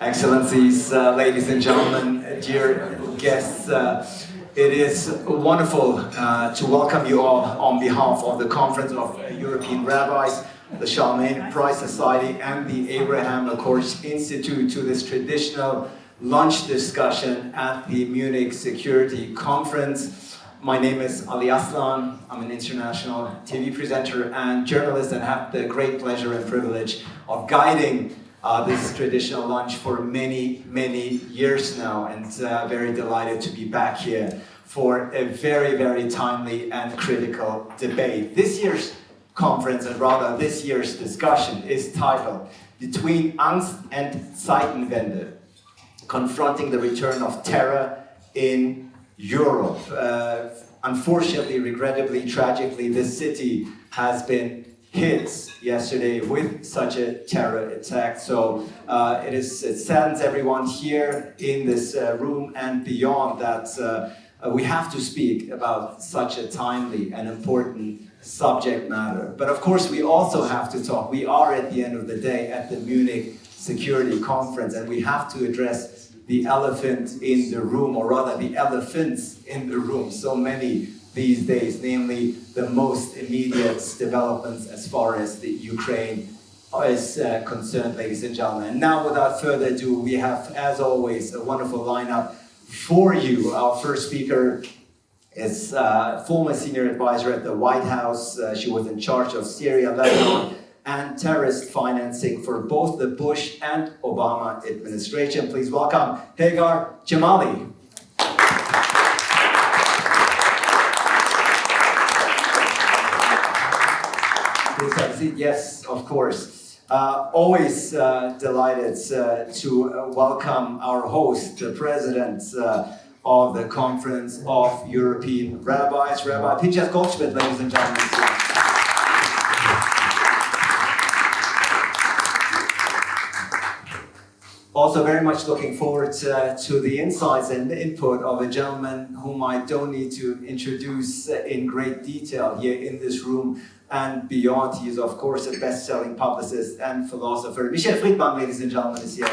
Excellencies, ladies and gentlemen, dear guests, it is wonderful to welcome you all on behalf of the Conference of European Rabbis, the Karlspreis Society, and the Abraham Accords Institute to this traditional lunch discussion at the Munich Security Conference. My name is Aslan. I'm an international TV presenter and journalist, and have the great pleasure and privilege of guiding this traditional lunch for many, many years now, and very delighted to be back here for a very, very timely and critical debate. This year's conference, and rather this year's discussion, is titled Between Angst and Zeitenwende, Confronting the Return of Terror in Europe. Unfortunately, regrettably, tragically, this city has been hit yesterday with such a terror attack. So it saddens everyone here in this room and beyond that we have to speak about such a timely and important subject matter. But of course, we also have to talk. We are, at the end of the day, at the Munich Security Conference, and we have to address the elephant in the room, or rather the elephants in the room. So many these days, namely the most immediate developments as far as the Ukraine is concerned, ladies and gentlemen. And now, without further ado, we have, as always, a wonderful lineup for you. Our first speaker is former senior advisor at the White House. She was in charge of Syria, Lebanon, and terrorist financing for both the Bush and Obama administration. Please welcome Hagar Chemali. Please have a seat. Yes, of course. Always delighted to welcome our host, the president of the Conference of European Rabbis, Rabbi Pinchas Goldschmidt, ladies and gentlemen. Also very much looking forward to the insights and the input of a gentleman whom I don't need to introduce in great detail here in this room and beyond. He is, of course, a best-selling publicist and philosopher. Michel Friedman, ladies and gentlemen, is here.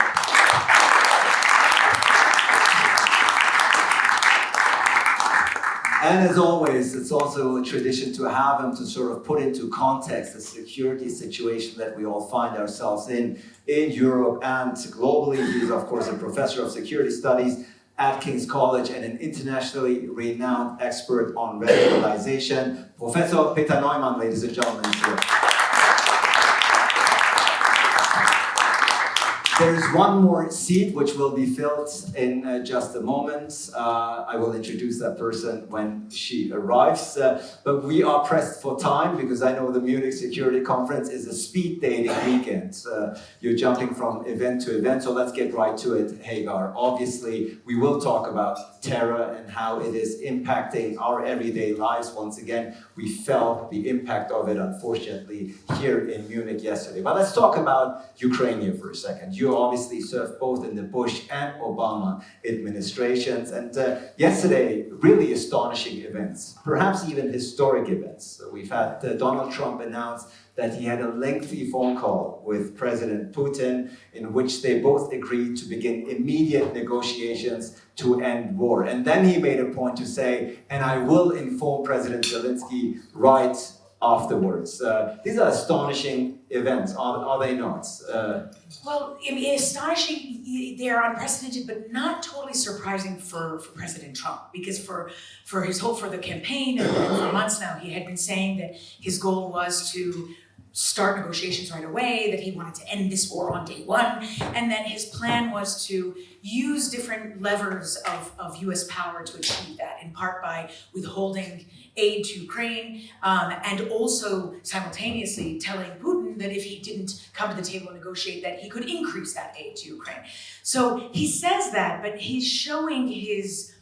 And as always, it's also a tradition to have him to sort of put into context the security situation that we all find ourselves in Europe and globally. He is, of course, a professor of security studies at King's College and an internationally renowned expert on radicalization. Professor Peter Neumann, ladies and gentlemen, is here. There is one more seat which will be filled in just a moment. I will introduce that person when she arrives. But we are pressed for time because I know the Munich Security Conference is a speed dating weekend. You're jumping from event to event, so let's get right to it, Hagar. Obviously, we will talk about terror and how it is impacting our everyday lives. Once again, we felt the impact of it, unfortunately, here in Munich yesterday. But let's talk about Ukraine here for a second. You obviously served both in the Bush and Obama administrations, and yesterday, really astonishing events, perhaps even historic events. So we've had Donald Trump announce that he had a lengthy phone call with President Putin in which they both agreed to begin immediate negotiations to end war. And then he made a point to say, and I will inform President Zelensky right afterwards. These are astonishing events, are they not? Well, astonishing, they're unprecedented, but not totally surprising for President Trump, because for his hope for the campaign and for months now, he had been saying that his goal was to start negotiations right away, that he wanted to end this war on day one, and that his plan was to use different levers of US power to achieve that, in part by withholding aid to Ukraine, and also simultaneously telling Putin that if he didn't come to the table and negotiate, that he could increase that aid to Ukraine. So he says that, but he's showing his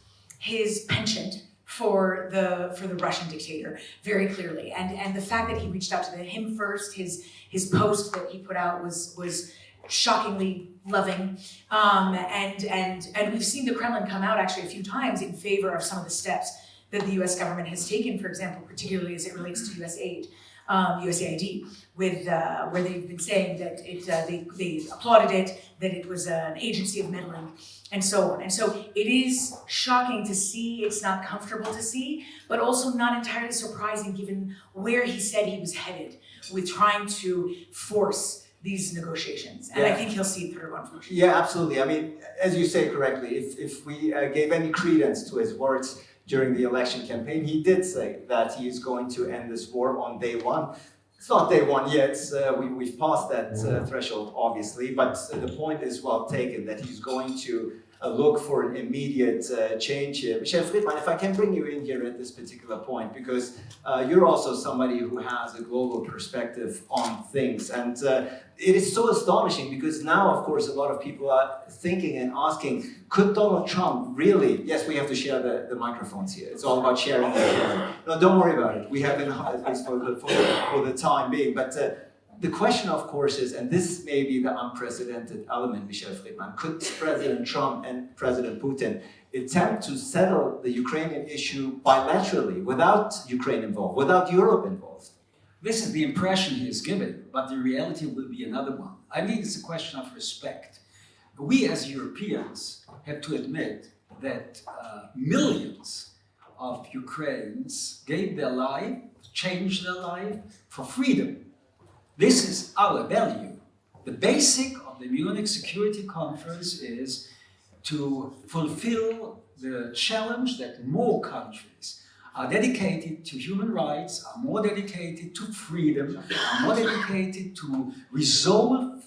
penchant for the Russian dictator very clearly, and the fact that he reached out to him first, his post that he put out was shockingly loving, and we've seen the Kremlin come out actually a few times in favor of some of the steps that the U.S. government has taken, for example, particularly as it relates to U.S. aid. USAID, with where they've been saying that they applauded it, that it was an agency of meddling, and so on. And so it is shocking to see, it's not comfortable to see, but also not entirely surprising given where he said he was headed with trying to force these negotiations. And I think he'll see it through, unfortunately. Yeah, absolutely. I mean, as you say correctly, if we gave any credence to his words during the election campaign, he did say that he is going to end this war on day one. It's not day one yet, we've passed that threshold, obviously, but the point is well taken, that he's going to look for an immediate change here. Michel Friedman, if I can bring you in here at this particular point, because you're also somebody who has a global perspective on things, and it is so astonishing because now, of course, a lot of people are thinking and asking, could Donald Trump really, yes, we have to share the microphones here, it's all about sharing. No, don't worry about it, we have enough, at least for the time being, but the question, of course, is, and this may be the unprecedented element, Michel Friedman, could President Trump and President Putin attempt to settle the Ukrainian issue bilaterally, without Ukraine involved, without Europe involved? This is the impression he is giving, but the reality will be another one. I mean, it's a question of respect. We as Europeans have to admit that millions of Ukrainians gave their life, changed their life for freedom. This is our value. The basic of the Munich Security Conference is to fulfill the challenge that more countries are dedicated to human rights, are more dedicated to freedom, are more dedicated to resolve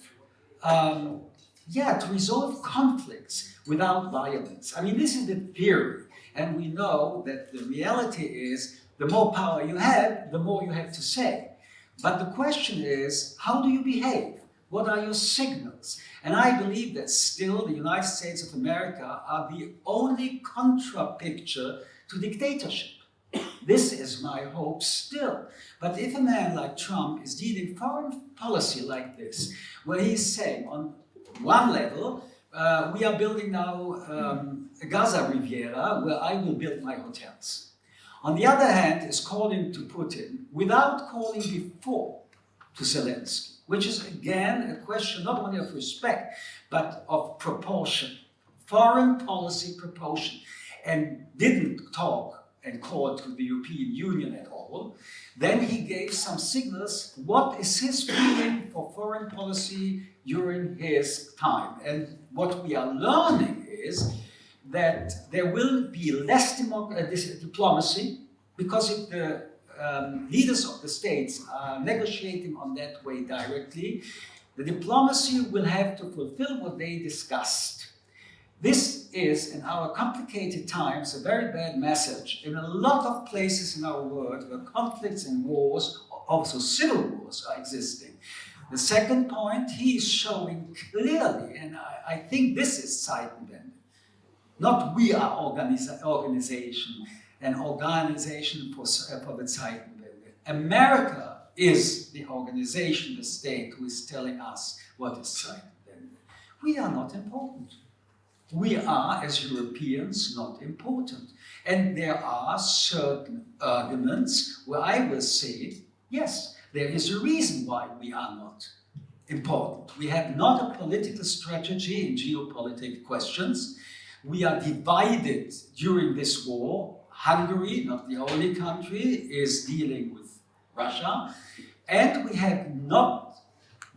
conflicts without violence. I mean, this is the theory. And we know that the reality is the more power you have, the more you have to say. But the question is, how do you behave? What are your signals? And I believe that still the United States of America are the only contra-picture to dictatorship. This is my hope still. But if a man like Trump is dealing foreign policy like this, where he's saying on one level, we are building now a Gaza Riviera where I will build my hotels. On the other hand, is calling to Putin without calling before to Zelensky, which is again a question not only of respect, but of proportion, foreign policy proportion, and didn't talk and call to the European Union at all. Then he gave some signals, what is his feeling for foreign policy during his time. And what we are learning is that there will be less diplomacy, because if the leaders of the states are negotiating on that way directly, the diplomacy will have to fulfill what they discussed. This is, in our complicated times, a very bad message. In a lot of places in our world where conflicts and wars, also civil wars, are existing. The second point, he is showing clearly, and I think this is Zeitenwende. Not we are organization, an organization for the Zeitenwende. America is the organization, the state, who is telling us what is Zeitenwende. We are not important. We are, as Europeans, not important. And there are certain arguments where I will say, yes, there is a reason why we are not important. We have not a political strategy in geopolitical questions. We are divided during this war. Hungary, not the only country, is dealing with Russia. And we have not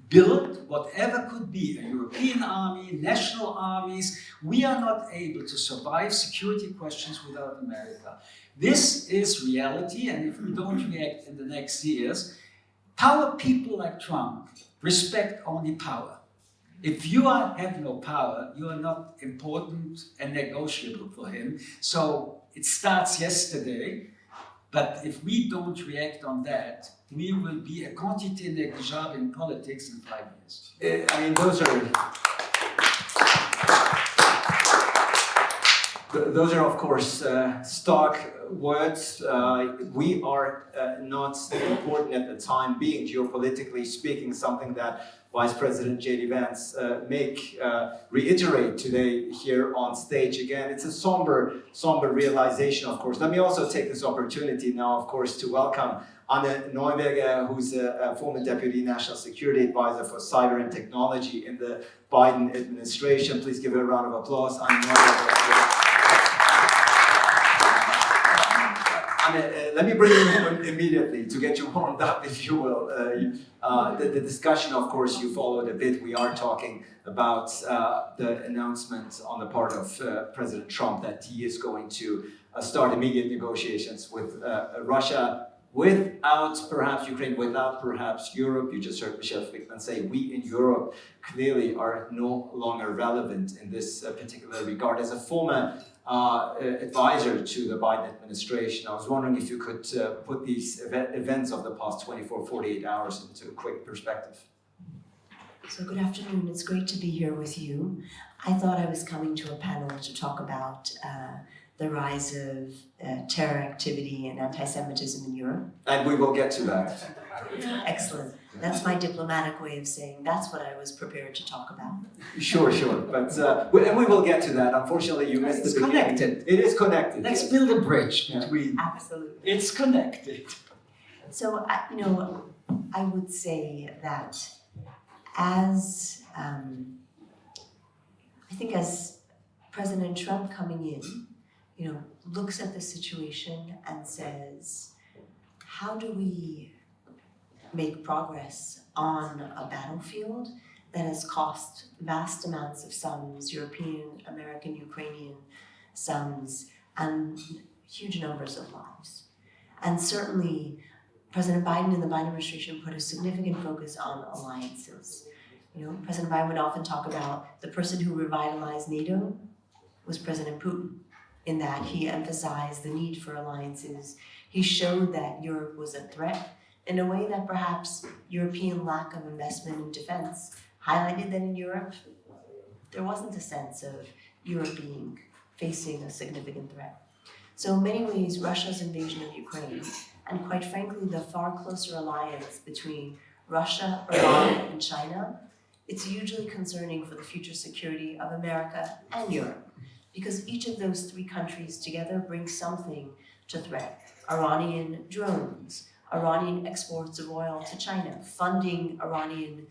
built whatever could be a European army, national armies. We are not able to survive security questions without America. This is reality, and if we don't react in the next years, power people like Trump respect only power. If you have no power, you are not important and negotiable for him. So it starts yesterday, but if we don't react on that, we will be a quantité négligeable in politics in 5 years. I mean, those are of course stark words. We are not important at the time being, geopolitically speaking, something that Vice President J.D. Vance reiterate today here on stage again. It's a somber realization, of course. Let me also take this opportunity now, of course, to welcome Anne Neuberger, who's a former Deputy National Security Advisor for Cyber and Technology in the Biden administration. Please give her a round of applause. Anne Neuberger. Let me bring you in immediately to get you warmed up, if you will. The discussion, of course, you followed a bit. We are talking about the announcement on the part of President Trump that he is going to start immediate negotiations with Russia, without perhaps Ukraine, without perhaps Europe. You just heard Michel Friedman say we in Europe clearly are no longer relevant in this particular regard. As a former advisor to the Biden administration, I was wondering if you could put these events of the past 24, 48 hours into a quick perspective. So good afternoon, it's great to be here with you. I thought I was coming to a panel to talk about the rise of terror activity and anti-Semitism in Europe. And we will get to that. Excellent. That's my diplomatic way of saying that's what I was prepared to talk about. Sure. But and we will get to that. Unfortunately, you missed the beginning. It's connected. It is connected. Let's build a bridge between. Absolutely. It's connected. So, I would say that as President Trump coming in, looks at the situation and says, how do we make progress on a battlefield that has cost vast amounts of sums, European, American, Ukrainian sums, and huge numbers of lives. And certainly, President Biden and the Biden administration put a significant focus on alliances. President Biden would often talk about the person who revitalized NATO was President Putin, in that he emphasized the need for alliances. He showed that Europe was a threat in a way that perhaps European lack of investment in defense highlighted that in Europe, there wasn't a sense of Europe facing a significant threat. So in many ways, Russia's invasion of Ukraine, and quite frankly, the far closer alliance between Russia, Iran, and China, it's hugely concerning for the future security of America and Europe, because each of those three countries together brings something to threat. Iranian drones, Iranian exports of oil to China, funding Iranian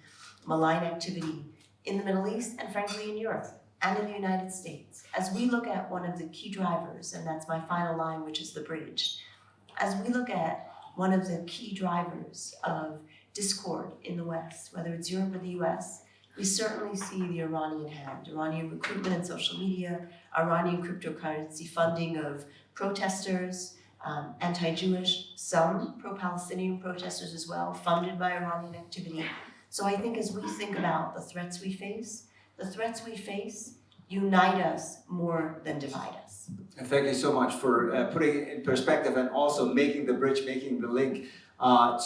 malign activity in the Middle East and frankly in Europe and in the United States. As we look at one of the key drivers, and that's my final line, which is the bridge, as we look at one of the key drivers of discord in the West, whether it's Europe or the US, we certainly see the Iranian hand, Iranian recruitment in social media, Iranian cryptocurrency funding of protesters, anti-Jewish, some pro-Palestinian protesters as well, funded by Iranian activity. So I think as we think about the threats we face unite us more than divide us. And thank you so much for putting it in perspective and also making the bridge, making the link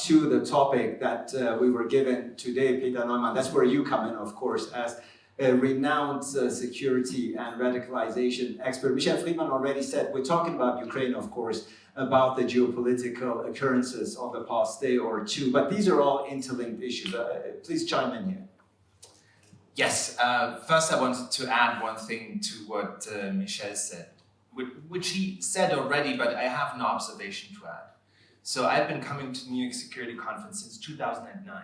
to the topic that we were given today, Peter Neumann. That's where you come in, of course, as a renowned security and radicalization expert. Michel Friedman already said, we're talking about Ukraine, of course, about the geopolitical occurrences of the past day or two, but these are all interlinked issues. Please chime in here. Yes, first I wanted to add one thing to what Michel said, which he said already, but I have an observation to add. So I've been coming to Munich Security Conference since 2009.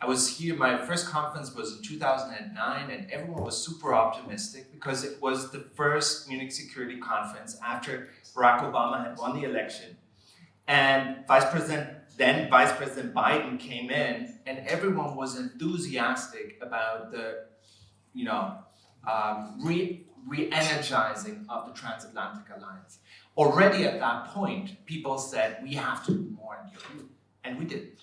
I was here, my first conference was in 2009, and everyone was super optimistic because it was the first Munich Security Conference after Barack Obama had won the election. And Vice President Biden came in, and everyone was enthusiastic about the, re-energizing of the transatlantic alliance. Already at that point, people said, we have to do more in Europe, and we didn't.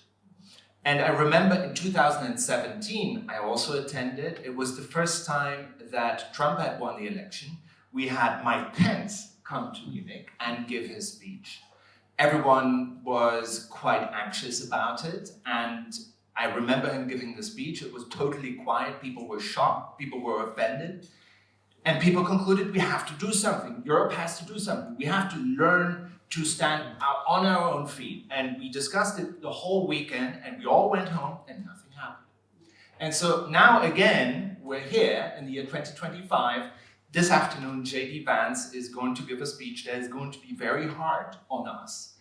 And I remember in 2017, I also attended. It was the first time that Trump had won the election. We had Mike Pence come to Munich and give his speech. Everyone was quite anxious about it, and I remember him giving the speech. It was totally quiet. People were shocked. People were offended. And people concluded we have to do something. Europe has to do something. We have to learn to stand on our own feet. And we discussed it the whole weekend, and we all went home, and nothing happened. And so now again, we're here in the year 2025. This afternoon, J.D. Vance is going to give a speech that is going to be very hard on us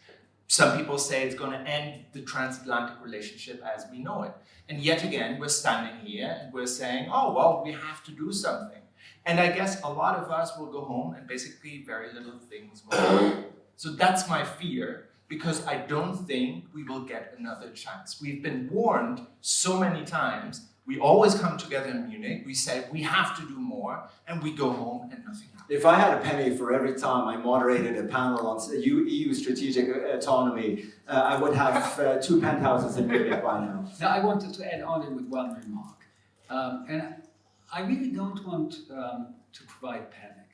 Some people say it's going to end the transatlantic relationship as we know it. And yet again, we're standing here and we're saying, oh, well, we have to do something. And I guess a lot of us will go home and basically very little things will happen. So that's my fear, because I don't think we will get another chance. We've been warned so many times. We always come together in Munich, we say we have to do more, and we go home and nothing happens. If I had a penny for every time I moderated a panel on EU strategic autonomy, I would have 2 penthouses in Munich by now. Now, I wanted to add on it with one remark. And I really don't want to provide panic.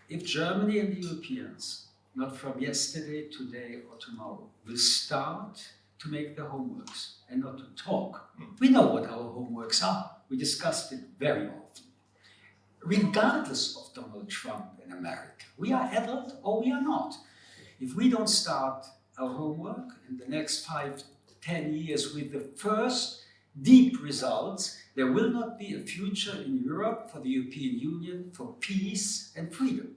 If Germany and the Europeans, not from yesterday, today, or tomorrow, will start to make their homeworks and not to talk, we know what our homeworks are. We discussed it very often. Regardless of Donald Trump in America, we are adult or we are not. If we don't start our homework in the next 5 to 10 years with the first deep results, there will not be a future in Europe for the European Union for peace and freedom.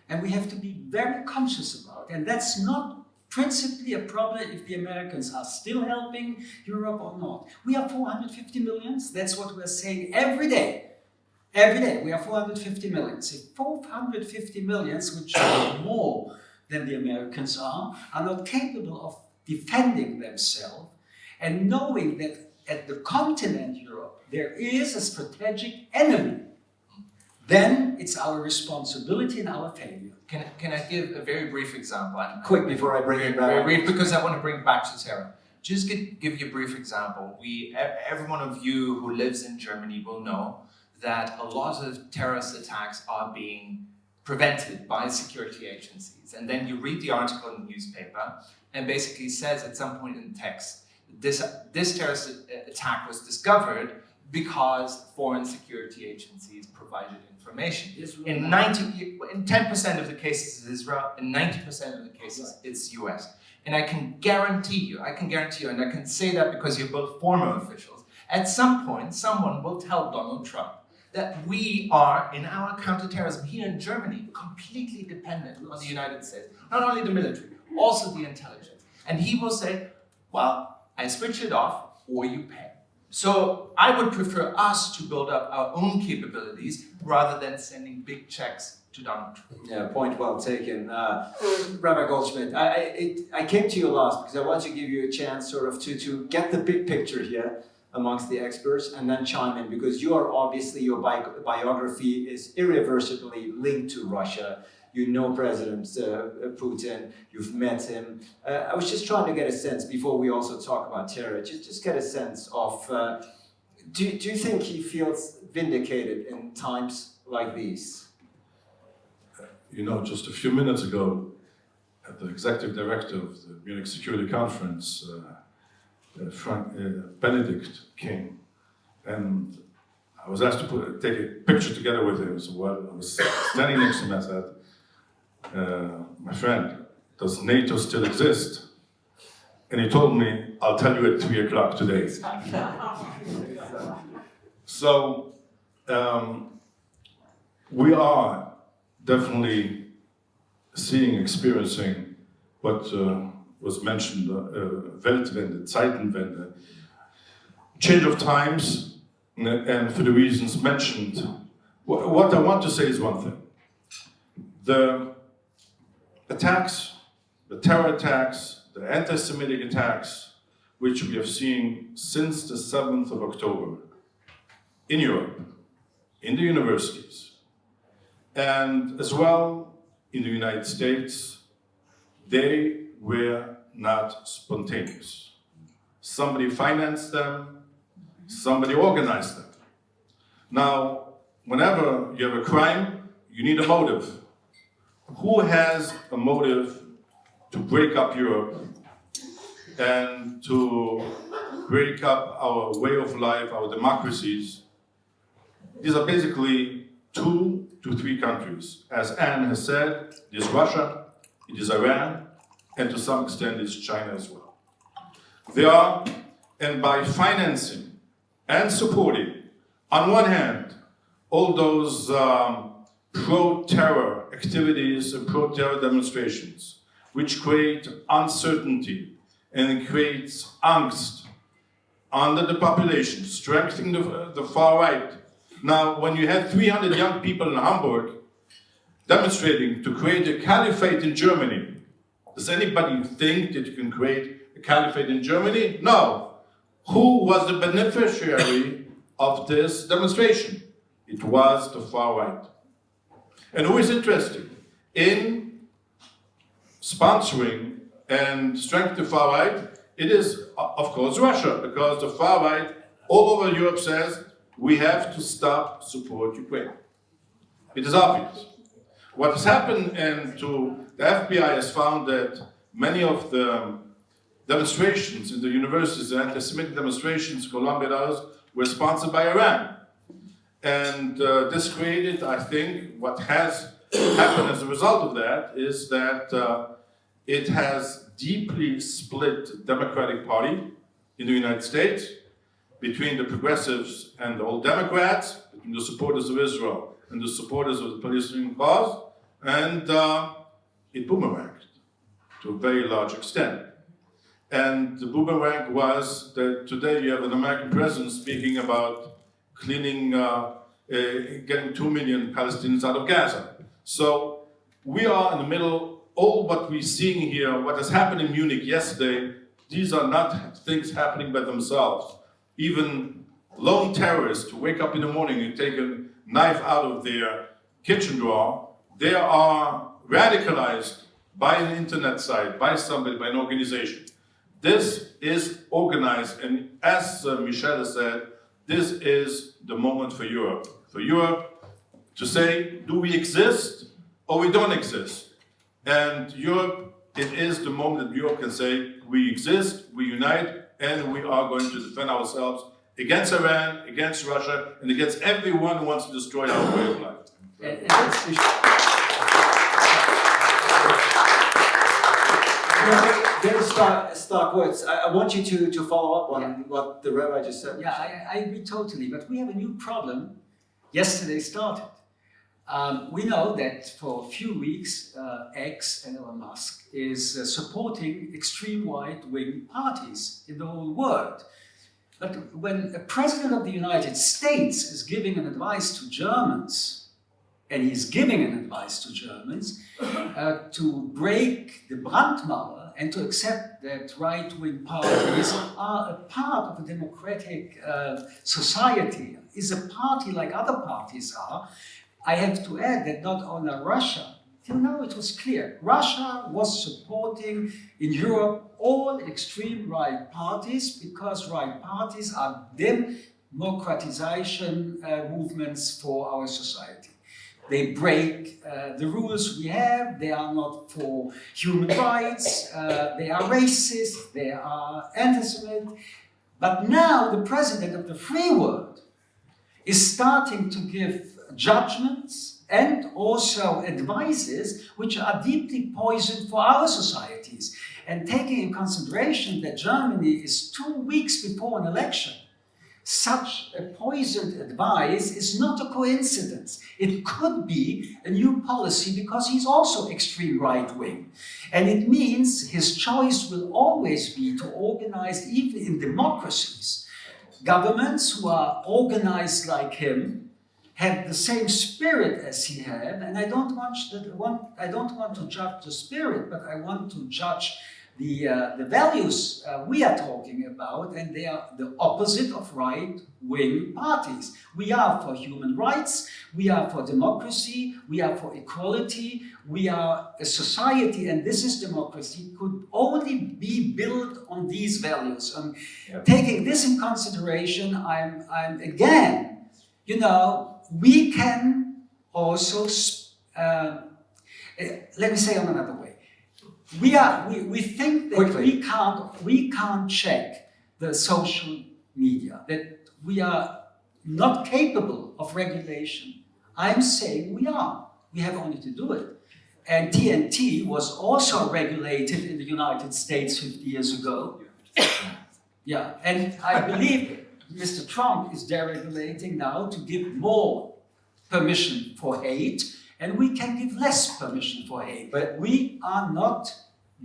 And we have to be very conscious about it. And that's not principally a problem if the Americans are still helping Europe or not. We are 450 millions. That's what we're saying every day. Every day we are 450 millions. If 450 millions, which are more than the Americans are not capable of defending themselves, and knowing that at the continent Europe there is a strategic enemy, then it's our responsibility and our failure. Can I give a very brief example? Quick, before I bring it back. Very brief, because I want to bring it back to Sarah. Just give you a brief example. Every one of you who lives in Germany will know that a lot of terrorist attacks are being prevented by security agencies. And then you read the article in the newspaper and basically says at some point in the text, this terrorist attack was discovered because foreign security agencies provided information. In 10% of the cases it's Israel, in 90% of the cases it's US. And I can guarantee you, and I can say that because you're both former officials, at some point someone will tell Donald Trump that we are, in our counterterrorism here in Germany, completely dependent on the United States. Not only the military, also the intelligence. And he will say, well, I switch it off or you pay. So I would prefer us to build up our own capabilities rather than sending big checks to Donald Trump. Yeah, point well taken. Rabbi Goldschmidt, I came to you last because I want to give you a chance sort of to get the big picture here amongst the experts and then chime in, because you are obviously, your biography is irreversibly linked to Russia. You know President Putin, you've met him. I was just trying to get a sense, before we also talk about terror, just get a sense of, do you think he feels vindicated in times like these? You know, just a few minutes ago, the executive director of the Munich Security Conference, Benedict came, and I was asked to take a picture together with him. So while I was standing next to him, I said, my friend, does NATO still exist? And he told me, I'll tell you at 3 o'clock today. So we are definitely experiencing what was mentioned, Weltwende, Zeitenwende, change of times, and for the reasons mentioned. What I want to say is one thing. The attacks, the terror attacks, the anti-Semitic attacks, which we have seen since the 7th of October in Europe, in the universities, and as well in the United States, they were not spontaneous. Somebody financed them, somebody organized them. Now, whenever you have a crime, you need a motive. Who has a motive to break up Europe and to break up our way of life, our democracies? These are basically 2 to 3 countries. As Anne has said, it is Russia, it is Iran, and to some extent it's China as well. They are, and by financing and supporting, on one hand, all those pro-terror activities and pro-terror demonstrations, which create uncertainty and creates angst under the population, strengthening the far right. Now, when you had 300 young people in Hamburg demonstrating to create a caliphate in Germany, does anybody think that you can create a caliphate in Germany? No. Who was the beneficiary of this demonstration? It was the far right. And who is interested in sponsoring and strengthening the far right? It is, of course, Russia, because the far right all over Europe says we have to stop support Ukraine. It is obvious. What has happened, and the FBI has found that many of the demonstrations in the universities, the anti-Semitic demonstrations, Colombia and others, were sponsored by Iran. And this created, I think, what has happened as a result of that is that it has deeply split the Democratic Party in the United States between the progressives and the old Democrats, between the supporters of Israel and the supporters of the Palestinian cause, and it boomeranged to a very large extent. And the boomerang was that today you have an American president speaking about cleaning, getting 2 million Palestinians out of Gaza. So we are in the middle. All what we're seeing here, what has happened in Munich yesterday, these are not things happening by themselves. Even lone terrorists who wake up in the morning and take a knife out of their kitchen drawer, they are radicalized by an internet site, by somebody, by an organization. This is organized, and as Michel said, this is the moment for Europe. For Europe to say, do we exist or we don't exist? And Europe, it is the moment that Europe can say, we exist, we unite, and we are going to defend ourselves against Iran, against Russia, and against everyone who wants to destroy our way of life. And that's very stark words. I want you to follow up on what the Rabbi just said. Yeah, I agree totally, but we have a new problem. Yesterday started. We know that for a few weeks, X and Elon Musk is supporting extreme right-wing parties in the whole world. But when a president of the United States is giving an advice to Germans, and he's giving an advice to Germans to break the Brandmauer and to accept that right-wing parties are a part of a democratic society, is a party like other parties are, I have to add that not only Russia, till now it was clear, Russia was supporting in Europe all extreme right parties because right parties are democratization movements for our society. They break the rules we have, they are not for human rights, they are racist, they are anti-Semitic. But now the president of the free world is starting to give judgments and also advices which are deeply poisoned for our societies. And taking in consideration that Germany is 2 weeks before an election, such a poisoned advice is not a coincidence. It could be a new policy because he's also extreme right-wing. And it means his choice will always be to organize, even in democracies, governments who are organized like him, have the same spirit as he had, and I don't want to judge the spirit, but I want to judge the values we are talking about, and they are the opposite of right-wing parties. We are for human rights, we are for democracy, we are for equality, we are a society, and this is democracy, could only be built on these values. Taking this in consideration, I'm again, we can also, let me say on another way. We think that we can't check the social media, that we are not capable of regulation. I'm saying we are. We have only to do it. And TNT was also regulated in the United States 50 years ago. Yeah, and I believe Mr. Trump is deregulating now to give more permission for hate, and we can give less permission for hate. But we are not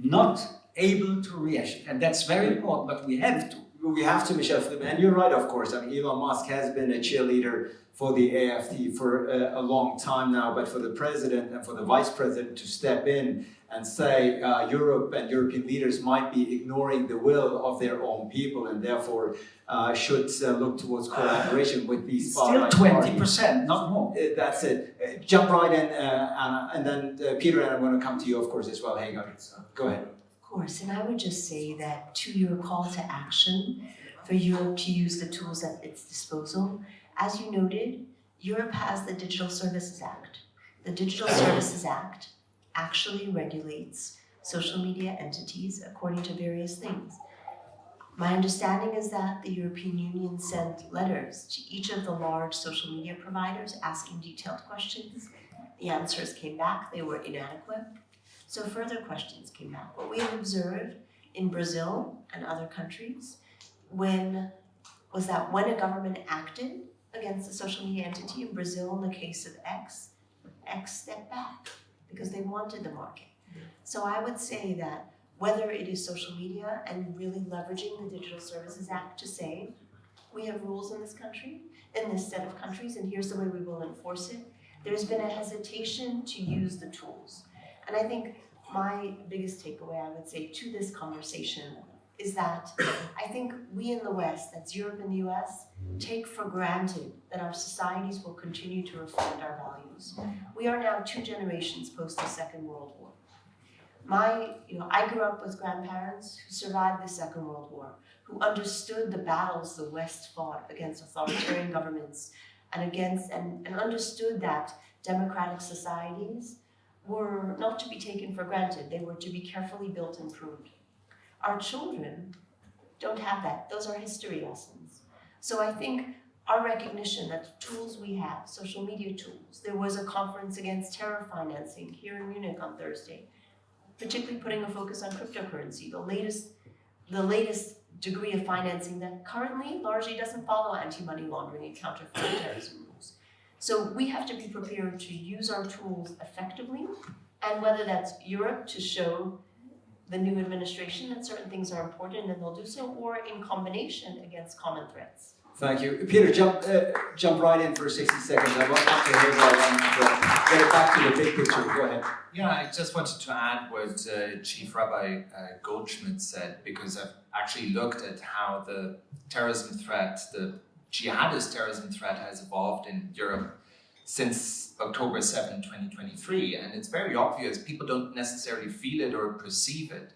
not able to react. And that's very important, but we have to. We have to, Michel, and you're right, of course. I mean, Elon Musk has been a cheerleader for the AfD for a long time now, but for the president and for the vice president to step in and say Europe and European leaders might be ignoring the will of their own people and therefore should look towards collaboration with these Still 20%, not more. That's it. Jump right in, Anna, and then Peter, and I'm going to come to you, of course, as well. Hagar, go ahead. Of course, and I would just say that to your call to action for Europe to use the tools at its disposal, as you noted, Europe has the Digital Services Act. The Digital Services Act actually regulates social media entities according to various things. My understanding is that the European Union sent letters to each of the large social media providers asking detailed questions. The answers came back, they were inadequate. So further questions came back. What we have observed in Brazil and other countries was that when a government acted against a social media entity, in Brazil in the case of X stepped back because they wanted the market. So I would say that whether it is social media and really leveraging the Digital Services Act to say, we have rules in this country, in this set of countries, and here's the way we will enforce it, there's been a hesitation to use the tools. And I think my biggest takeaway, I would say, to this conversation is that I think we in the West, that's Europe and the US, take for granted that our societies will continue to reflect our values. We are now 2 generations post the Second World War. I grew up with grandparents who survived the Second World War, who understood the battles the West fought against authoritarian governments and understood that democratic societies were not to be taken for granted. They were to be carefully built and pruned. Our children don't have that. Those are history lessons. So I think our recognition that the tools we have, social media tools, there was a conference against terror financing here in Munich on Thursday, particularly putting a focus on cryptocurrency, the latest degree of financing that currently largely doesn't follow anti-money laundering and counterterrorism rules. So we have to be prepared to use our tools effectively, and whether that's Europe to show the new administration that certain things are important and they'll do so, or in combination against common threats. Thank you. Peter, jump right in for 60 seconds. I want to hear and get it back to the big picture. Go ahead. Yeah, I just wanted to add what Chief Rabbi Goldschmidt said, because I've actually looked at how the terrorism threat, the jihadist terrorism threat has evolved in Europe since October 7, 2023. And it's very obvious, people don't necessarily feel it or perceive it.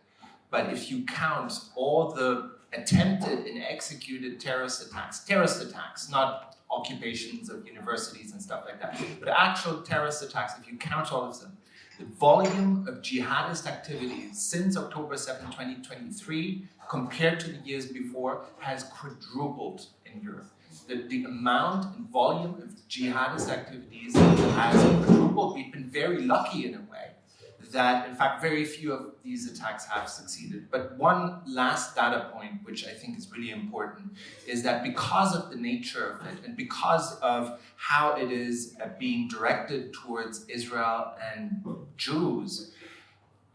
But if you count all the attempted and executed terrorist attacks, not occupations of universities and stuff like that, but actual terrorist attacks, if you count all of them, the volume of jihadist activities since October 7, 2023, compared to the years before, has quadrupled in Europe. The amount and volume of jihadist activities has quadrupled. We've been very lucky in a way that, in fact, very few of these attacks have succeeded. But one last data point, which I think is really important, is that because of the nature of it and because of how it is being directed towards Israel and Jews,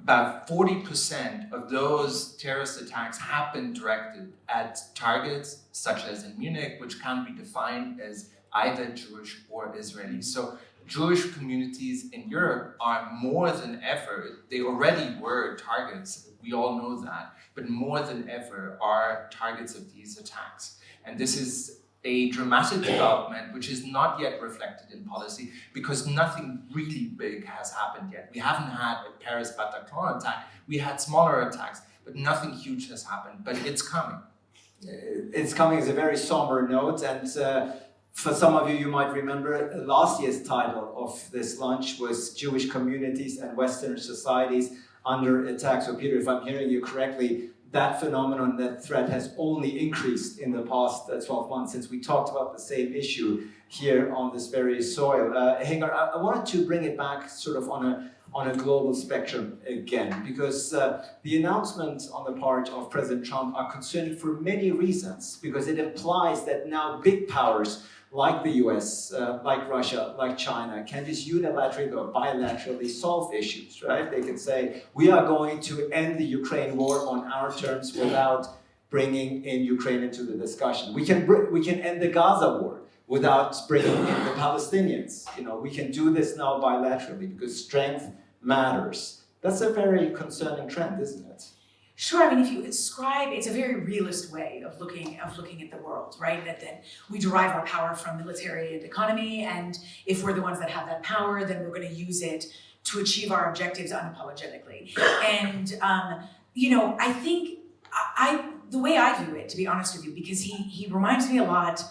about 40% of those terrorist attacks have been directed at targets such as in Munich, which can be defined as either Jewish or Israeli. So Jewish communities in Europe are more than ever, they already were targets, we all know that, but more than ever are targets of these attacks. And this is a dramatic development which is not yet reflected in policy because nothing really big has happened yet. We haven't had a Paris Bataclan attack, we had smaller attacks, but nothing huge has happened, but it's coming. It's coming is a very somber note, and for some of you, you might remember last year's title of this lunch was Jewish Communities and Western Societies Under Attack. So Peter, if I'm hearing you correctly, that phenomenon, that threat has only increased in the past 12 months since we talked about the same issue here on this very soil. Hagar, I wanted to bring it back sort of on a global spectrum again, because the announcements on the part of President Trump are concerning for many reasons, because it implies that now big powers like the US, like Russia, like China, can just unilaterally or bilaterally solve issues, right? They can say, we are going to end the Ukraine war on our terms without bringing in Ukraine into the discussion. We can end the Gaza war without bringing in the Palestinians. You know, we can do this now bilaterally because strength matters. That's a very concerning trend, isn't it? Sure, I mean, if you ascribe, it's a very realist way of looking at the world, right? That we derive our power from military and economy, and if we're the ones that have that power, then we're going to use it to achieve our objectives unapologetically. And you know, I think the way I view it, to be honest with you, because he reminds me a lot.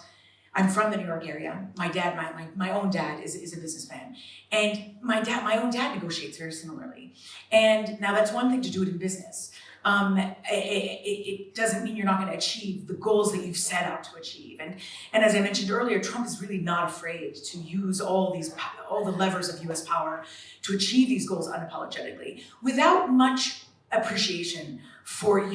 I'm from the New York area. My dad, my own dad is a businessman, and my own dad negotiates very similarly. And now that's one thing to do it in business. It doesn't mean you're not going to achieve the goals that you've set out to achieve. And as I mentioned earlier, Trump is really not afraid to use all the levers of U.S. power to achieve these goals unapologetically, without much appreciation for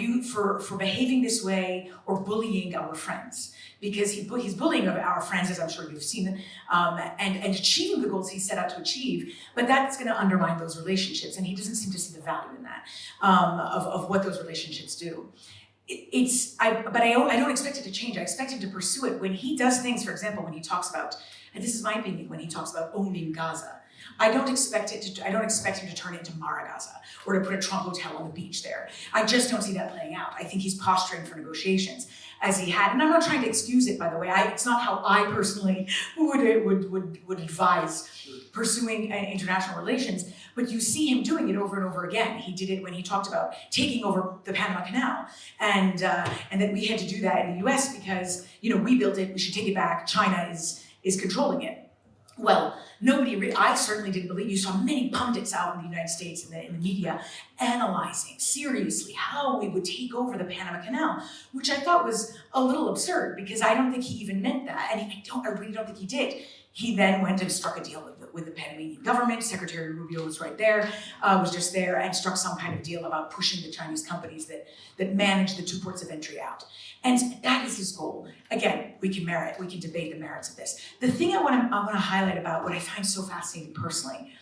behaving this way or bullying our friends. Because he's bullying our friends, as I'm sure you've seen, and achieving the goals he set out to achieve, but that's going to undermine those relationships, and he doesn't seem to see the value in that, of what those relationships do. But I don't expect it to change. I expect him to pursue it when he does things. For example, when he talks about, and this is my opinion, when he talks about owning Gaza. I don't expect him to turn it into Mara Gaza or to put a Trump hotel on the beach there. I just don't see that playing out. I think he's posturing for negotiations, as he had, and I'm not trying to excuse it, by the way. It's not how I personally would advise pursuing international relations, but you see him doing it over and over again. He did it when he talked about taking over the Panama Canal, and that we had to do that in the U.S. because, you know, we built it, we should take it back. China is controlling it. Well, I certainly didn't believe. You saw many pundits out in the United States in the media analyzing seriously how we would take over the Panama Canal, which I thought was a little absurd because I don't think he even meant that, and I really don't think he did. He then went and struck a deal with the Panamanian government. Secretary Rubio was right there, was just there, and struck some kind of deal about pushing the Chinese companies that manage the two ports of entry out. And that is his goal. Again, we can debate the merits of this. The thing I want to highlight about what I find so fascinating personally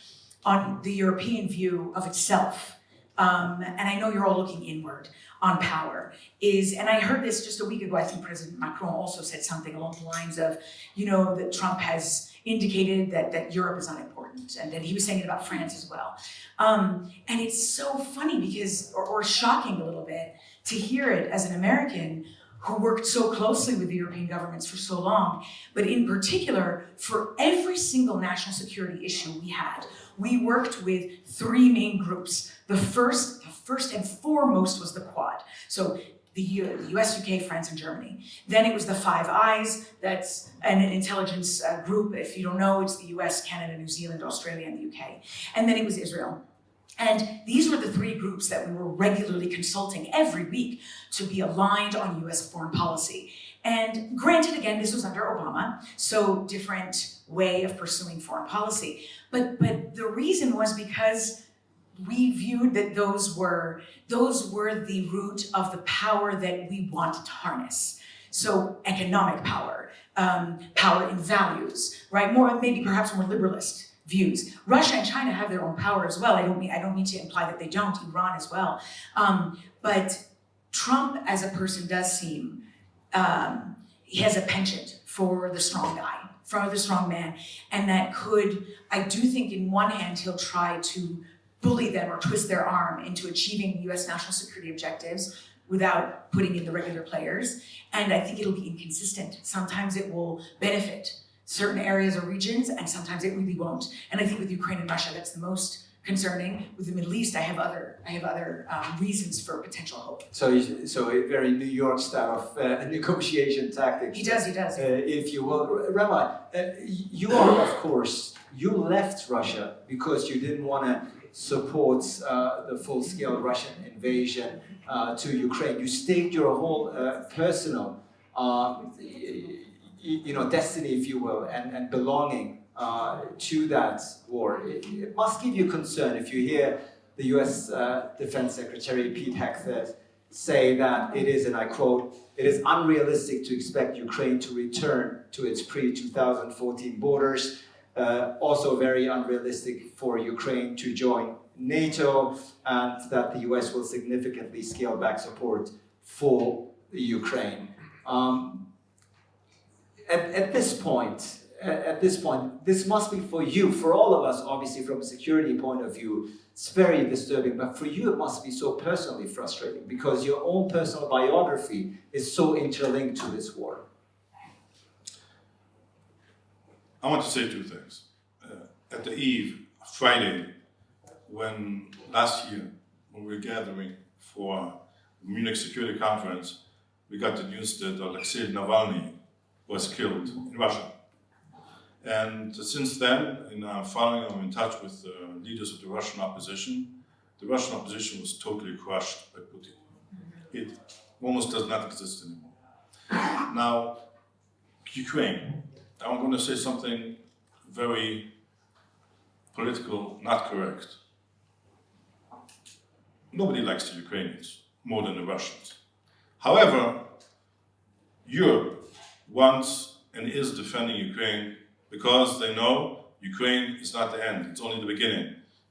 on the European view of itself, and I know you're all looking inward on power, and I heard this just a week ago. I think President Macron also said something along the lines of, you know, that Trump has indicated that Europe is unimportant, and that he was saying it about France as well. And it's so funny because, or shocking a little bit, to hear it as an American who worked so closely with the European governments for so long, but in particular, for every single national security issue we worked with three main groups. The first and foremost was the Quad. So the US, UK, France, and Germany. Then it was the Five Eyes. That's an intelligence group. If you don't know, it's the US, Canada, New Zealand, Australia, and the UK. And then it was Israel. And these were the three groups that we were regularly consulting every week to be aligned on US foreign policy. And granted, again, this was under Obama, so different way of pursuing foreign policy. But the reason was because we viewed that those were the root of the power that we wanted to harness. So economic power, power in values, right? Perhaps more liberalist views. Russia and China have their own power as well. I don't mean to imply that they don't. Iran as well. But Trump as a person does seem, he has a penchant for the strong guy, for the strong man. And I do think in one hand, he'll try to bully them or twist their arm into achieving US national security objectives without putting in the regular players. And I think it'll be inconsistent. Sometimes it will benefit certain areas or regions, and sometimes it really won't. And I think with Ukraine and Russia, that's the most concerning. With the Middle East, I have other reasons for potential hope. So a very New York style of negotiation tactics. He does. If you will, Rabbi, you left Russia because you didn't want to support the full-scale Russian invasion to Ukraine. You staked your whole personal, destiny, if you will, and belonging to that war. It must give you concern if you hear the U.S. Defense Secretary Pete Hegseth say that it is, and I quote, "It is unrealistic to expect Ukraine to return to its pre-2014 borders. Also very unrealistic for Ukraine to join NATO, and that the US will significantly scale back support for Ukraine." At this point, this must be for you, for all of us, obviously from a security point of view, it's very disturbing, but for you it must be so personally frustrating because your own personal biography is so interlinked to this war. I want to say two things. At the eve, Friday, when last year, when we were gathering for the Munich Security Conference, we got the news that Alexei Navalny was killed in Russia. And since then, I'm in touch with the leaders of the Russian opposition. The Russian opposition was totally crushed by Putin. It almost does not exist anymore. Now, Ukraine. I'm going to say something very political, not correct. Nobody likes the Ukrainians more than the Russians. However, Europe wants and is defending Ukraine because they know Ukraine is not the end, it's only the beginning.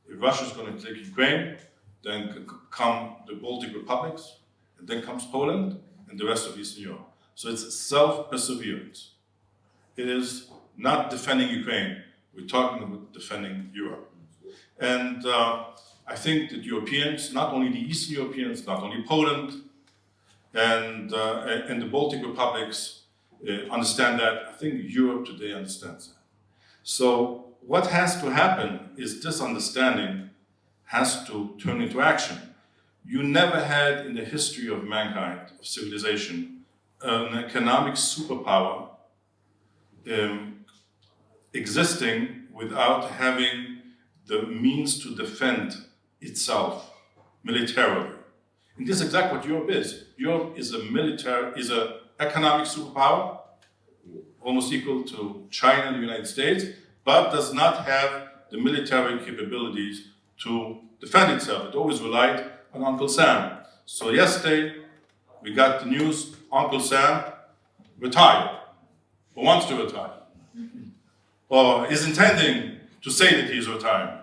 If Russia is going to take Ukraine, then come the Baltic republics, and then comes Poland and the rest of Eastern Europe. So it's self-perseverance. It is not defending Ukraine, we're talking about defending Europe. And I think that Europeans, not only the Eastern Europeans, not only Poland, and the Baltic republics understand that. I think Europe today understands that. So what has to happen is this understanding has to turn into action. You never had in the history of mankind, of civilization, an economic superpower existing without having the means to defend itself militarily. And this is exactly what Europe is. Europe is an economic superpower, almost equal to China and the United States, but does not have the military capabilities to defend itself. It always relied on Uncle Sam. So yesterday, we got the news, Uncle Sam retired, or wants to retire, or is intending to say that he's retiring.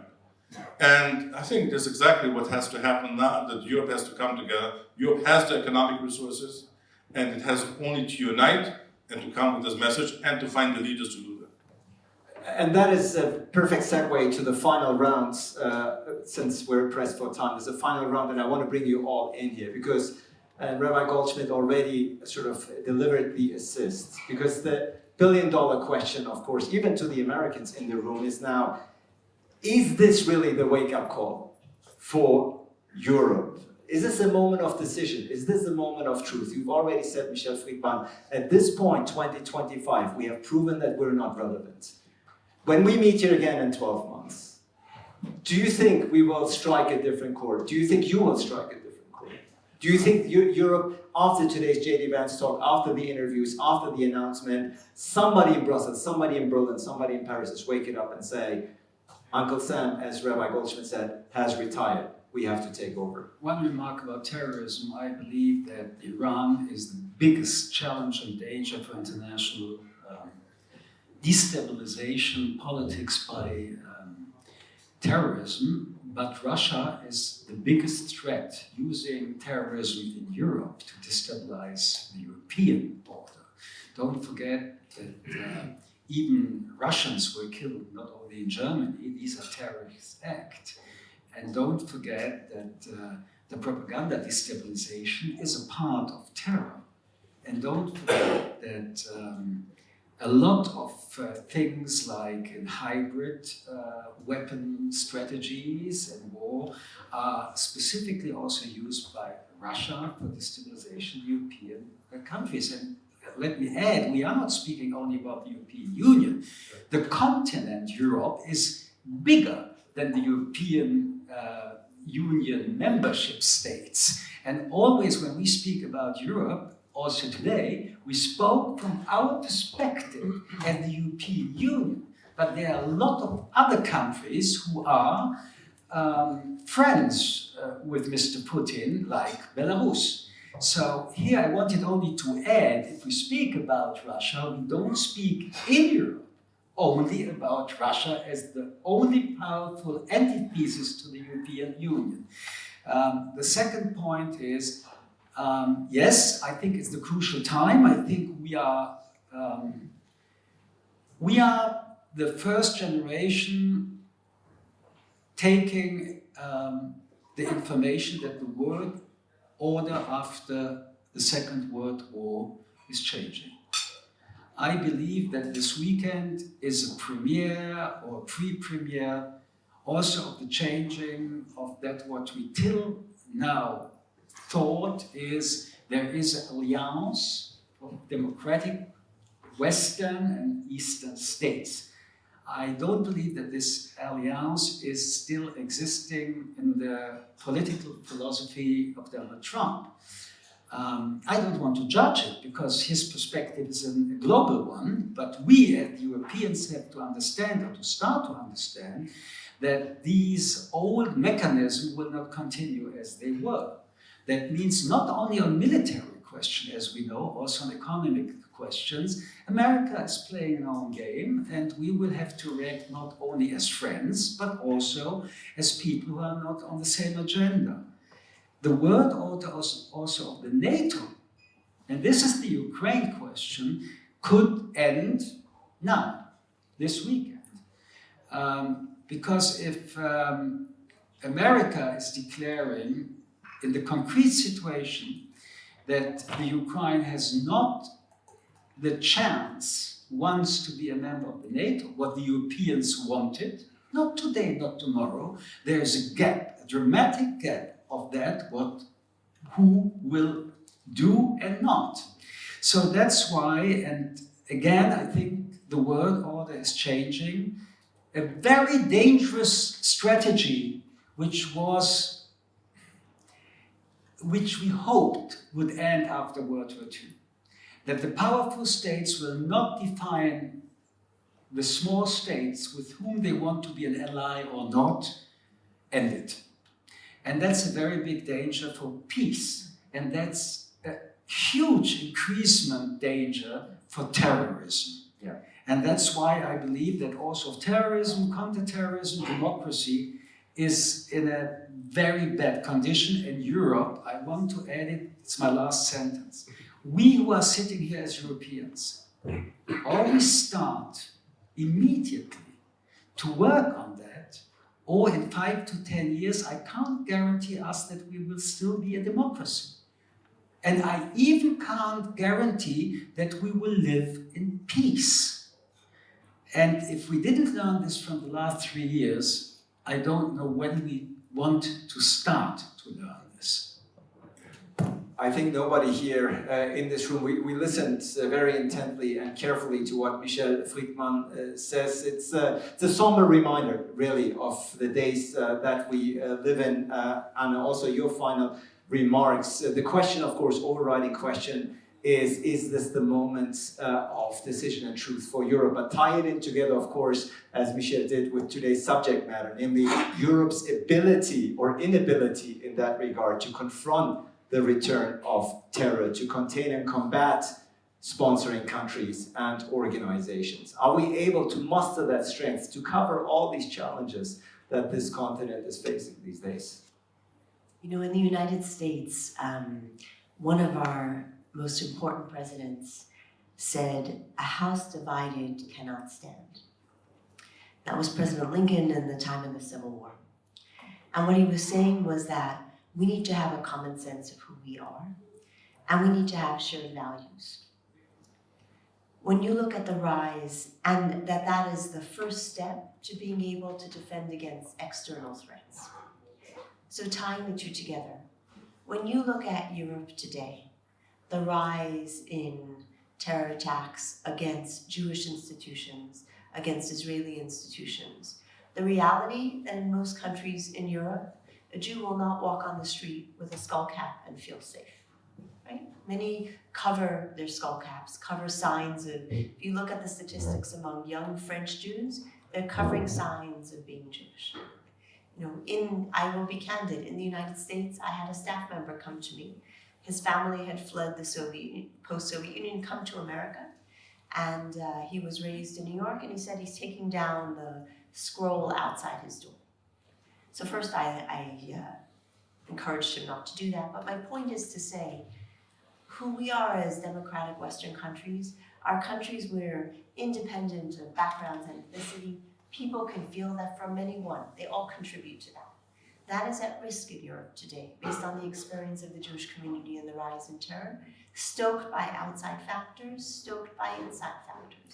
And I think that's exactly what has to happen now, that Europe has to come together. Europe has the economic resources, and it has only to unite and to come with this message and to find the leaders to do that. And that is a perfect segue to the final rounds, since we're pressed for time. There's a final round, and I want to bring you all in here, because Rabbi Goldschmidt already sort of delivered the assist. Because the billion-dollar question, of course, even to the Americans in the room, is now, is this really the wake-up call for Europe? Is this a moment of decision? Is this a moment of truth? You've already said, Michel Friedman, at this point, 2025, we have proven that we're not relevant. When we meet here again in 12 months, do you think we will strike a different chord? Do you think you will strike a different chord? Do you think Europe, after today's J.D. Vance talk, after the interviews, after the announcement, somebody in Brussels, somebody in Berlin, somebody in Paris is waking up and say, Uncle Sam, as Rabbi Goldschmidt said, has retired. We have to take over. One remark about terrorism, I believe that Iran is the biggest challenge and danger for international destabilization politics by terrorism, but Russia is the biggest threat using terrorism in Europe to destabilize the European border. Don't forget that even Russians were killed, not only in Germany. These are terrorist acts. And don't forget that the propaganda destabilization is a part of terror. And don't forget that a lot of things like in hybrid weapon strategies and war are specifically also used by Russia for destabilization of European countries. And let me add, we are not speaking only about the European Union. The continent Europe is bigger than the European Union membership states. And always when we speak about Europe, also today, we spoke from our perspective as the European Union. But there are a lot of other countries who are friends with Mr. Putin, like Belarus. So here I wanted only to add, if we speak about Russia, we don't speak in Europe only about Russia as the only powerful antithesis to the European Union. The second point is, yes, I think it's the crucial time. I think we are the first generation taking the information that the world order after the Second World War is changing. I believe that this weekend is a premiere or pre-premiere also of the changing of that what we till now thought is there is an alliance of democratic Western and Eastern states. I don't believe that this alliance is still existing in the political philosophy of Donald Trump. I don't want to judge it because his perspective is a global one, but we as Europeans have to understand, or to start to understand, that these old mechanisms will not continue as they were. That means not only on military questions, as we know, also on economic questions. America is playing an own game, and we will have to react not only as friends, but also as people who are not on the same agenda. The world order also of the NATO, and this is the Ukraine question, could end now, this weekend. Because if America is declaring in the concrete situation that the Ukraine has not the chance once to be a member of the NATO, what the Europeans wanted, not today, not tomorrow, there's a gap, a dramatic gap of that, who will do and not. So that's why, and again, I think the world order is changing. A very dangerous strategy, which we hoped would end after World War II. That the powerful states will not define the small states with whom they want to be an ally or not, end it. And that's a very big danger for peace. And that's a huge increasement danger for terrorism. Yeah. And that's why I believe that also terrorism, counterterrorism, democracy is in a very bad condition. In Europe, I want to add it, it's my last sentence. We who are sitting here as Europeans always start immediately to work on that, or in 5 to 10 years, I can't guarantee us that we will still be a democracy. And I even can't guarantee that we will live in peace. And if we didn't learn this from the last 3 years, I don't know when we want to start to learn this. I think nobody here in this room, we listened very intently and carefully to what Michel Friedman says. It's a somber reminder, really, of the days that we live in, and also your final remarks. The question, of course, overriding question is this the moment of decision and truth for Europe? But tie it in together, of course, as Michel did with today's subject matter, namely Europe's ability or inability in that regard to confront the return of terror, to contain and combat sponsoring countries and organizations. Are we able to muster that strength to cover all these challenges that this continent is facing these days? You know, in the United States, one of our most important presidents said, "A house divided cannot stand." That was President Lincoln in the time of the Civil War. And what he was saying was that we need to have a common sense of who we are, and we need to have shared values. When you look at the rise, and that is the first step to being able to defend against external threats. So tying the two together, when you look at Europe today, the rise in terror attacks against Jewish institutions, against Israeli institutions, the reality that in most countries in Europe, a Jew will not walk on the street with a skull cap and feel safe, right? Many cover their skull caps, cover signs of, if you look at the statistics among young French Jews, they're covering signs of being Jewish. You know, I will be candid, in the United States, I had a staff member come to me his family had fled the post-Soviet Union, come to America, and he was raised in New York, and he said he's taking down the scroll outside his door. So first I encouraged him not to do that, but my point is to say, who we are as democratic Western countries are countries where, independent of backgrounds and ethnicity, people can feel that from anyone, they all contribute to that. That is at risk in Europe today, based on the experience of the Jewish community and the rise in terror, stoked by outside factors, stoked by inside factors.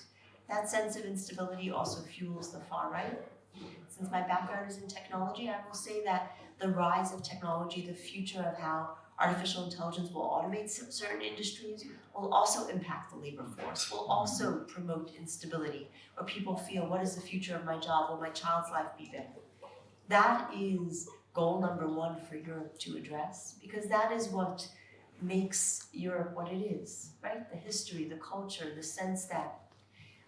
That sense of instability also fuels the far right. Since my background is in technology, I will say that the rise of technology, the future of how artificial intelligence will automate certain industries, will also impact the labor force, will also promote instability, where people feel, what is the future of my job? Will my child's life be better? That is goal number one for Europe to address, because that is what makes Europe what it is, right? The history, the culture, the sense that,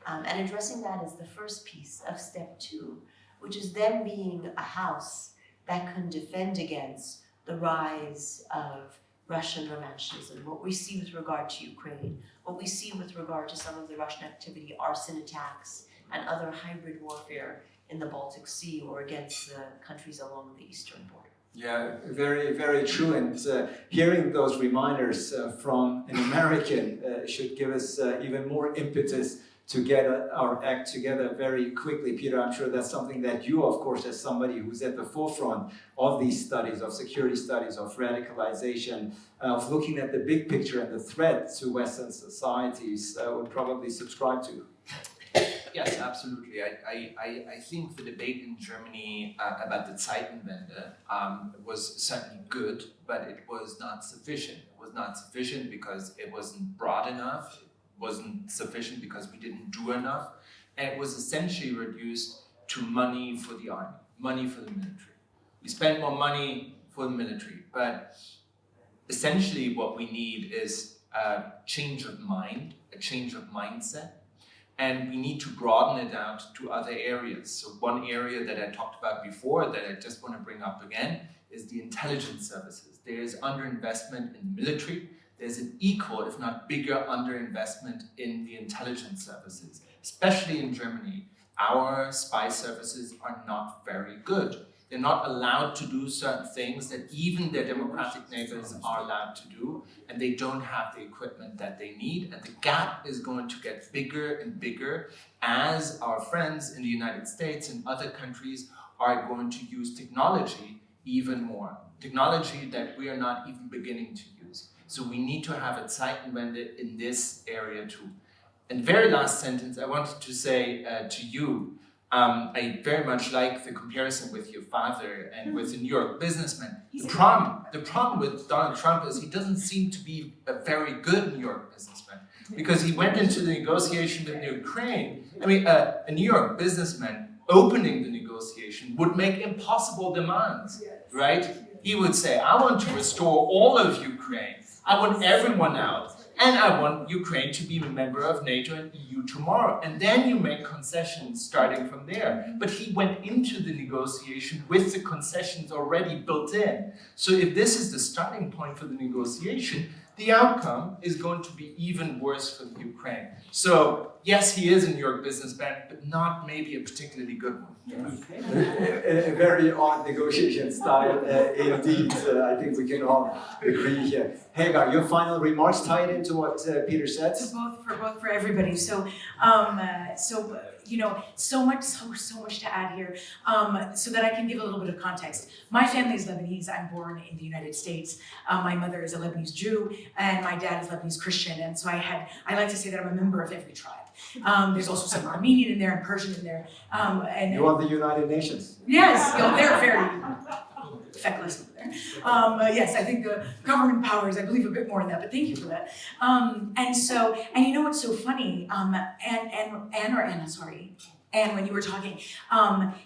and addressing that is the first piece of step two, which is then being a house that can defend against the rise of Russian revanchism, what we see with regard to Ukraine, what we see with regard to some of the Russian activity, arson attacks, and other hybrid warfare in the Baltic Sea or against the countries along the eastern border. Yeah, very, very true. And hearing those reminders from an American should give us even more impetus to get our act together very quickly. Peter, I'm sure that's something that you, of course, as somebody who's at the forefront of these studies, of security studies, of radicalization, of looking at the big picture and the threat to Western societies, would probably subscribe to. Yes, absolutely. I think the debate in Germany about the Zeitenwende was certainly good, but it was not sufficient. It was not sufficient because it wasn't broad enough. It wasn't sufficient because we didn't do enough. And it was essentially reduced to money for the army, money for the military. We spent more money for the military, but essentially what we need is a change of mind, a change of mindset. And we need to broaden it out to other areas. So one area that I talked about before that I just want to bring up again is the intelligence services. There is underinvestment in the military. There's an equal, if not bigger, underinvestment in the intelligence services, especially in Germany. Our spy services are not very good. They're not allowed to do certain things that even their democratic neighbors are allowed to do, and they don't have the equipment that they need, and the gap is going to get bigger and bigger as our friends in the United States and other countries are going to use technology even more. Technology that we are not even beginning to use. So we need to have a Zeitenwende in this area too. And very last sentence, I wanted to say to you, I very much like the comparison with your father and with the New York businessman. The problem with Donald Trump is he doesn't seem to be a very good New York businessman because he went into the negotiation in Ukraine. I mean, a New York businessman opening the negotiation would make impossible demands, right? He would say, I want to restore all of Ukraine. I want everyone out. And I want Ukraine to be a member of NATO and EU tomorrow. And then you make concessions starting from there. But he went into the negotiation with the concessions already built in. So if this is the starting point for the negotiation, the outcome is going to be even worse for the Ukraine. So yes, he is a New York businessman, but not maybe a particularly good one. A very odd negotiation style, indeed. I think we can all agree here. Hagar, your final remarks tied into what Peter said. For everybody. So you know, so much to add here. So that I can give a little bit of context. My family is Lebanese. I'm born in the United States. My mother is a Lebanese Jew, and my dad is Lebanese Christian. And so I like to say that I'm a member of every tribe. There's also some Armenian in there and Persian in there. And you are the United Nations. Yes, you know, they're very feckless over there. Yes, I think the government powers, I believe a bit more in that, but thank you for that. And you know what's so funny, Anne, when you were talking,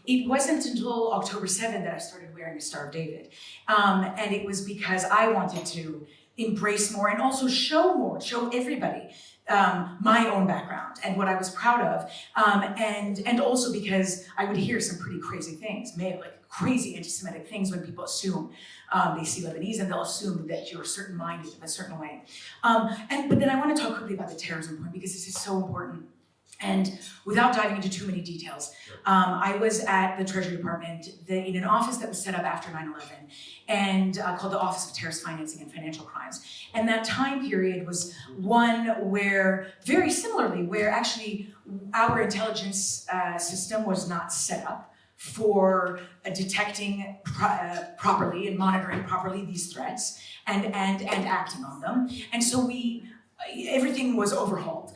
it wasn't until October 7th that I started wearing a Star of David. And it was because I wanted to embrace more and also show everybody my own background and what I was proud of, and also because I would hear some pretty crazy things, like crazy anti-Semitic things when people assume they see Lebanese and they'll assume that you're certain-minded in a certain way. But then I want to talk quickly about the terrorism point because this is so important. And without diving into too many details, I was at the Treasury Department in an office that was set up after 9/11 and called the Office of Terrorist Financing and Financial Crimes. And that time period was one where, very similarly, where actually our intelligence system was not set up for detecting properly and monitoring properly these threats and acting on them. And so everything was overhauled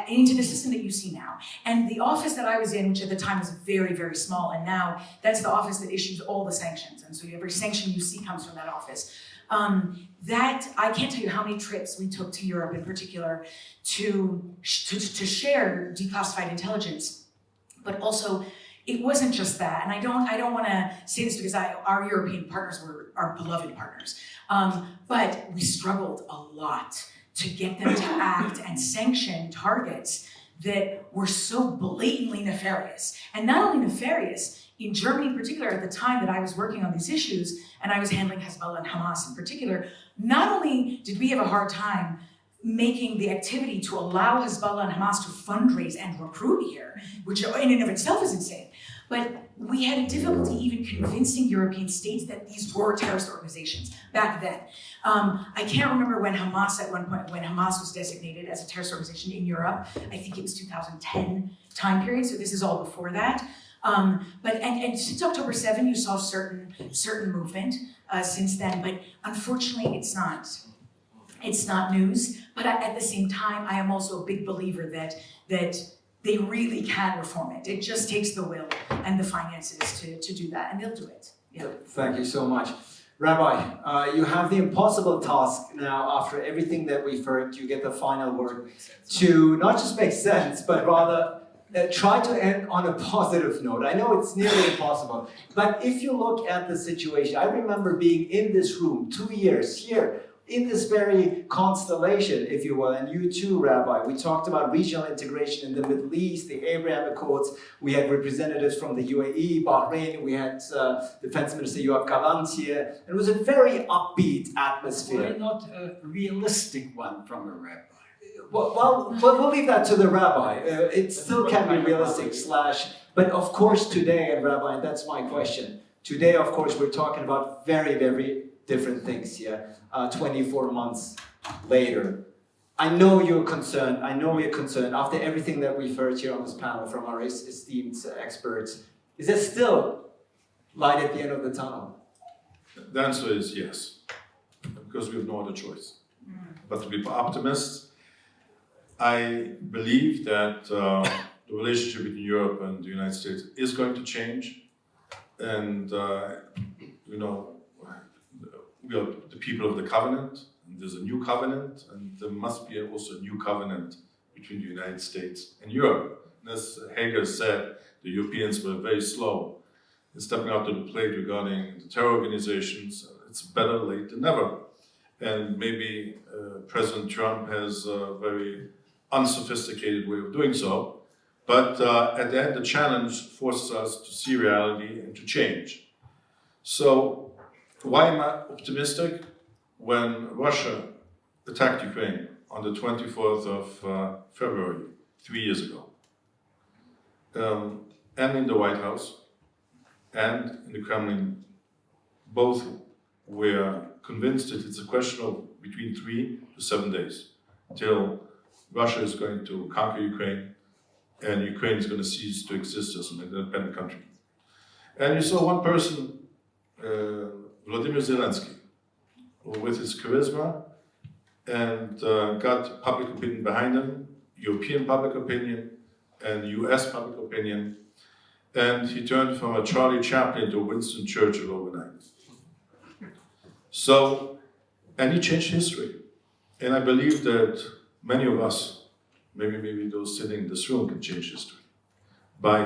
into the system that you see now. And the office that I was in, which at the time was very, very small, and now that's the office that issues all the sanctions. And so every sanction you see comes from that office. I can't tell you how many trips we took to Europe in particular to share declassified intelligence, but also it wasn't just that, and I don't want to say this because our European partners were our beloved partners, but we struggled a lot to get them to act and sanction targets that were so blatantly nefarious. And not only nefarious, in Germany in particular, at the time that I was working on these issues, and I was handling Hezbollah and Hamas in particular, not only did we have a hard time making the activity to allow Hezbollah and Hamas to fundraise and recruit here, which in and of itself is insane, but we had a difficulty even convincing European states that these were terrorist organizations back then. I can't remember when Hamas was designated as a terrorist organization in Europe. I think it was 2010 time period, so this is all before that. But since October 7, you saw certain movement since then, but unfortunately it's not news. But at the same time, I am also a big believer that they really can reform it. It just takes the will and the finances to do that, and they'll do it. Yeah. Thank you so much. Rabbi, you have the impossible task now, after everything that we've heard, you get the final word to not just make sense, but rather try to end on a positive note. I know it's nearly impossible, but if you look at the situation, I remember being in this room 2 years here, in this very constellation, if you will, and you too, Rabbi, we talked about regional integration in the Middle East, the Abraham Accords, we had representatives from the UAE, Bahrain, we had Defense Minister Yoav Gallant here, and it was a very upbeat atmosphere. Why not a realistic one from a rabbi? Well, we'll leave that to the rabbi. It still can be realistic but of course today, and Rabbi, and that's my question, today of course we're talking about very, very different things here, 24 months later. I know you're concerned, I know we're concerned, after everything that we've heard here on this panel from our esteemed experts, is there still light at the end of the tunnel? The answer is yes, because we have no other choice. But to be optimists, I believe that the relationship between Europe and the United States is going to change. And, we are the people of the covenant, and there's a new covenant, and there must be also a new covenant between the United States and Europe. And as Hagar said, the Europeans were very slow in stepping out to the plate regarding the terror organizations. It's better late than never. And maybe President Trump has a very unsophisticated way of doing so. But at the end, the challenge forces us to see reality and to change. So, why am I optimistic? When Russia attacked Ukraine on the 24th of February, 3 years ago, and in the White House and in the Kremlin, both were convinced that it's a question of between 3 to 7 days till Russia is going to conquer Ukraine and Ukraine is going to cease to exist as an independent country. And you saw one person, Vladimir Zelensky, with his charisma and got public opinion behind him, European public opinion and US public opinion, and he turned from a Charlie Chaplin to Winston Churchill overnight. So, and he changed history. And I believe that many of us, maybe those sitting in this room, can change history by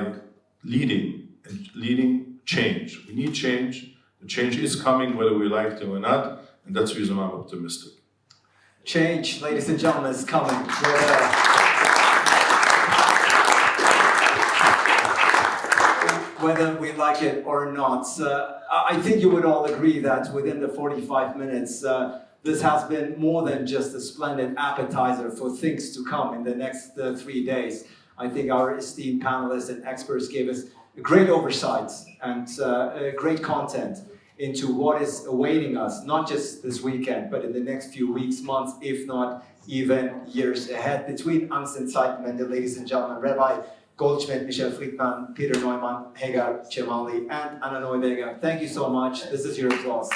leading change. We need change. The change is coming whether we like it or not, and that's the reason I'm optimistic. Change, ladies and gentlemen, is coming. Whether we like it or not. I think you would all agree that within the 45 minutes, this has been more than just a splendid appetizer for things to come in the next 3 days. I think our esteemed panelists and experts gave us great oversight and great content into what is awaiting us, not just this weekend, but in the next few weeks, months, if not even years ahead. Between Angst and Zeitenwende, ladies and gentlemen, Rabbi Goldschmidt, Michel, Friedman, Peter Neumann, Hagar, Chemali, and Anna Neuberger. Thank you so much. This is your applause.